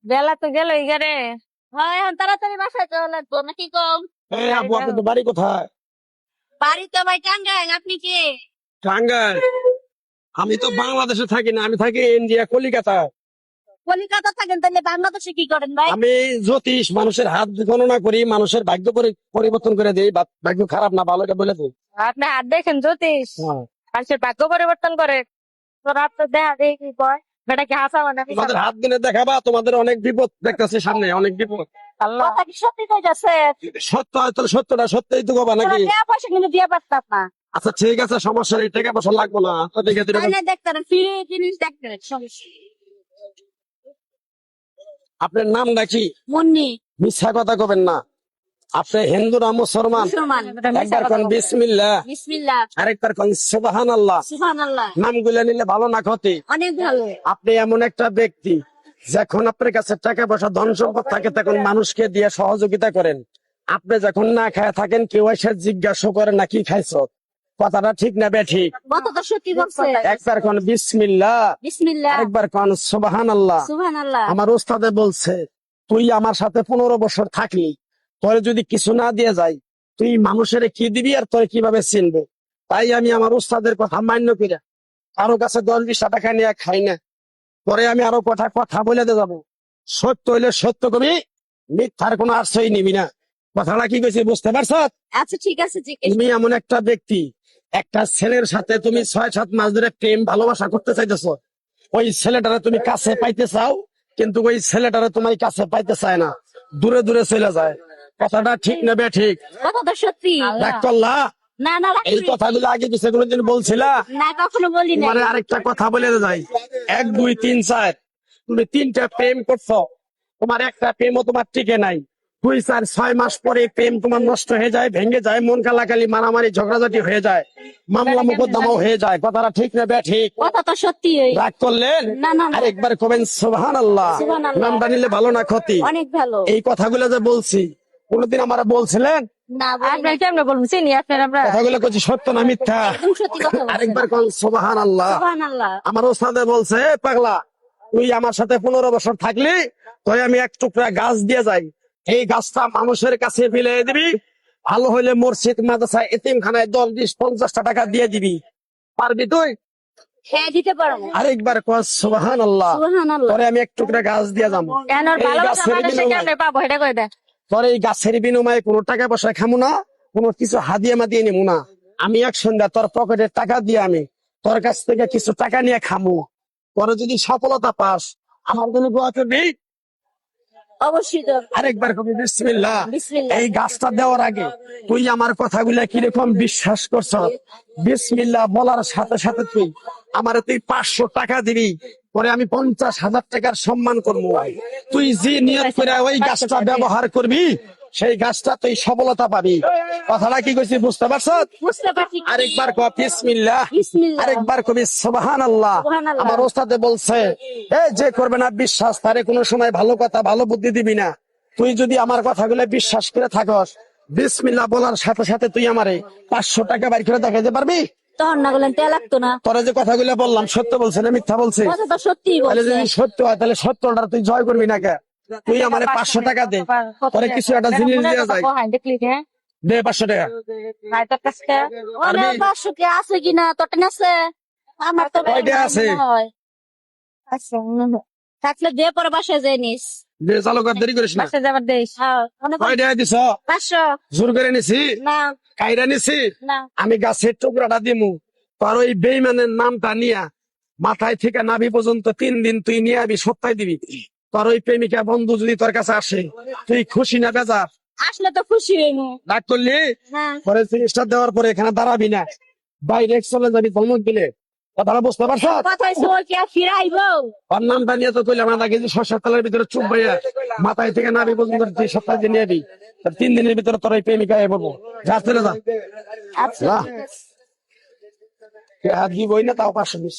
বেলা তো গেল রে। হয় এখন তাড়াতাড়ি বাসায় চলে লাগবো নাকি কম? এই আপু, আপনার তো বাড়ি কোথায়? বাড়ি তো ভাই টাঙ্গাইল, আপনি কে? টাঙ্গাইল? আমি তো বাংলাদেশে থাকি না, আমি থাকি ইন্ডিয়া, কলিকাতা। কলিকাতা থাকেন, তাহলে বাংলাদেশে কি করেন ভাই? আমি জ্যোতিষ, মানুষের হাত গণনা করি, মানুষের ভাগ্য পরিবর্তন করে দিই। ভাগ্য খারাপ না ভালো এটা বলে দিই। আপনি হাত দেখেন জ্যোতিষ, হ্যাঁ। মানুষের ভাগ্য পরিবর্তন করে। তোর হাত তো দেখা দেখি কয় বেটা কি হাসা মানে তোমাদের হাত দিনে দেখাবা, তোমাদের অনেক বিপদ দেখতেছে সামনে, অনেক বিপদ। আল্লাহ। কথা কি সত্যি কইতাছে? সত্য হয়তো সত্যটা সত্যই তো কবা নাকি? টাকা পয়সা কিন্তু দিয়ে পারতাম না। আচ্ছা ঠিক আছে, সমস্যা নেই, টাকা পয়সা লাগবো না তো দেখে দিলে। তাই না, দেখতেন ফ্রি জিনিস দেখতেন সমস্যা। আপনার নাম নাকি? মুন্নি। মিথ্যা কথা কবেন না। আপনি হিন্দু না মুসলমান? মুসলমান। একবার কোন বিসমিল্লাহ, বিসমিল্লাহ। আরেকবার কোন সুবহানাল্লাহ। সুবহানাল্লাহ। নামগুলো নিলে ভালো না ক্ষতি? অনেক ভালো। আপনি এমন একটা ব্যক্তি, যখন আপনার কাছে টাকা পয়সা ধন সম্পদ থাকে তখন মানুষকে দিয়ে সহযোগিতা করেন। আপনি যখন না খায় থাকেন, কেউ এসে জিজ্ঞাসা করে না কি খাইছ। কথাটা ঠিক না বেঠিক? কথা তো সত্যি বলছে। একবার কোন বিসমিল্লাহ, বিসমিল্লাহ। আরেকবার কোন সুবহানাল্লাহ। সুবহানাল্লাহ। আমার ওস্তাদে বলছে, তুই আমার সাথে 15 বছর থাকলি, তোরে যদি কিছু না দিয়ে যাই, তুই মানুষের কি দিবি আর তোরে কিভাবে চিনবে? তাই আমি আমার ওস্তাদের কথা মান্য করি, কারো কাছে 10-20 টাকা নিয়ে খাই না। পরে আমি আরো কথা কথা বলে যাবো। সত্য হইলে সত্য কবি, মিথ্যার কোনো আশ্রয় নিবি না। কথাটা কি কইছি বুঝতে পারছ? আচ্ছা ঠিক আছে, ঠিক আছে। তুমি এমন একটা ব্যক্তি, একটা ছেলের সাথে তুমি 6-7 মাস ধরে প্রেম ভালোবাসা করতে চাইতেছ। ওই ছেলেটারে তুমি কাছে পাইতে চাও, কিন্তু ওই ছেলেটারে তোমার কাছে পাইতে চায় না, দূরে দূরে চলে যায়। কথাটা ঠিক নেবে ঠিক? কথা তো সত্যি। রাগ করলা? না না, এই রাখি। কথাগুলো আগে কিছু কোনোদিন বলছিলা? না, কখনো বলি না। মানে আরেকটা কথা বলে যাই, 1 2 3 4 তুমি 3টা প্রেম করছো, তোমার একটা প্রেমও তোমার টিকে নাই। 2 4 6 মাস পরে প্রেম তোমার নষ্ট হয়ে যায়, ভেঙে যায়, মন কালাকালি, মারামারি, ঝগড়াঝাটি হয়ে যায়, মামলা মোকদ্দমাও হয়ে যায়। কথাটা ঠিক না ঠিক? কথা তো সত্যি। রাগ করলেন? না, না, না। আরেকবার কবেন সুবহানাল্লাহ। সুবহানাল্লাহ। নামটা নিলে ভালো না ক্ষতি? অনেক ভালো। এই কথাগুলো যে বলছি, কোনদিন আমার বলছিলেন? না, বলি আপনার না। কেমনে বলবো চিনি আপনার আমরা। কথাগুলো কইছি সত্য না মিথ্যা? একদম সত্যি কথা বলছেন। আরেকবার কোন সুবহানাল্লাহ। সুবহানাল্লাহ। আমার ওস্তাদে বলছে, "এ পাগলা, তুই আমার সাথে 15 বছর থাকলি, তুই আমি এক টুকরা গাছ দিয়ে যাই, এই গাছটা মানুষের কাছে ফেলে দিবি, ভালো হইলে মসজিদ মাদ্রাসা এতিমখানায় 10 20 50 টাকা দিয়ে দিবি, পারবি তুই?" হ্যাঁ, দিতে পারবো। আরেকবার কস সুবহানাল্লাহ। সুবহানাল্লাহ। পরে আমি এক টুকরা গাছ দিয়ে যাবো। কেন ওর এই ভালোবাসা গাছের মানুষে বিনিময়ে, কেমনে পাবো এটা কই দে। পরে এই গাছের বিনিময়ে কোনো টাকা পয়সা খামু না, কোনো কিছু হাদিয়া মাদিয়ে নিমু না। আমি এক সন্ধ্যা তোর পকেটের টাকা দিয়ে আমি তোর কাছ থেকে কিছু টাকা নিয়ে খামু। পরে যদি সফলতা পাস, আমার জন্য দোয়া করবি। অবশ্যই তো। আরেকবার কবি বিসমিল্লাহ। বিসমিল্লাহ। এই গাছটা দেওয়ার আগে তুই আমার কথাগুলা কিরকম বিশ্বাস করছ? বিসমিল্লাহ বলার সাথে সাথে তুই 500 টাকা দিবি, পরে আমি 50,000 টাকার সম্মান করবো। তুই যে নিয়ত করে ওই গাছটা ব্যবহার করবি, সেই গাছটা তুই সফলতা পাবি। কথাটা কি কইছি বুঝতে পারছ? বুঝতে পারছি। আরেকবার কব বিসমিল্লাহ, বিসমিল্লাহ। আরেকবার কবি সুবহানাল্লাহ। সুবহানাল্লাহ। আমার ওস্তাদে বলছে, এই যে করবে না বিশ্বাস, তারে কোনো সময় ভালো কথা ভালো বুদ্ধি দিবি না। তুই যদি আমার কথাগুলো বিশ্বাস করে থাকস, বিসমিল্লাহ বলার সাথে সাথে তুই আমারে 500 টাকা বাইর করে দেখাইতে পারবি? তখন না বললেন তে লাগতো না। তোরা যে কথাগুলো বললাম সত্য বলছে না মিথ্যা বলছে? কথা তো সত্যি তাহলে বলছে। যদি সত্য হয়, তাহলে সত্যটা তুই জয় করবি না কে? তুই আমারে 500 টাকা দে, পরে কিছু একটা জিনিস দেওয়া যায়। দেখলি হ্যাঁ দে 500 টাকা। ভাই তোর কাছে পারবি? অনেক 500 কি আছে কিনা তোর টেন আছে? আমার তো কয়টা আছে? মনে হয়। আচ্ছা থাকলে দিয়ে পরে বাসায় যাই নিস। দে, চালু কর, দেরি করিস না। বাসা যাবার দেশ। হ্যাঁ, অনেক কয় টাকা দিছ? 500। জোর করে নিছি? না কাইরা নিছি? না। আমি গাছের টুকরাটা দিমু, তোর ওই বেইমানের নামটা নিয়া মাথায় থেকে নাভি পর্যন্ত 3 দিন তুই নিয়ে আবি, সপ্তাহে দিবি। তোর ওই প্রেমিকা বন্ধু যদি তোর কাছে আসে, তুই খুশি না বেজার? আসলে তো খুশি হইমু। রাগ করলি? হ্যাঁ। পরে জিনিসটা দেওয়ার পরে এখানে দাঁড়াবি না, বাইরে চলে যাবি ধমক দিলে। কথাটা বুঝতে পারছ? কথাই সই কি আর ফিরাইবো? ওর নামটা নিয়ে তো কইলাম না, কিন্তু শস্যের তেলের ভিতরে চুপ ভাইয়া মাথায় থেকে নাভি পর্যন্ত 2 সপ্তাহ দিয়ে নিয়ে আবি। 3 দিনের ভিতরে তোর ওই প্রেমিকা বলবো, যা চলে যা। আচ্ছা যা। ঠিক আছে। হাত দিবই না, তাও 500 দিস।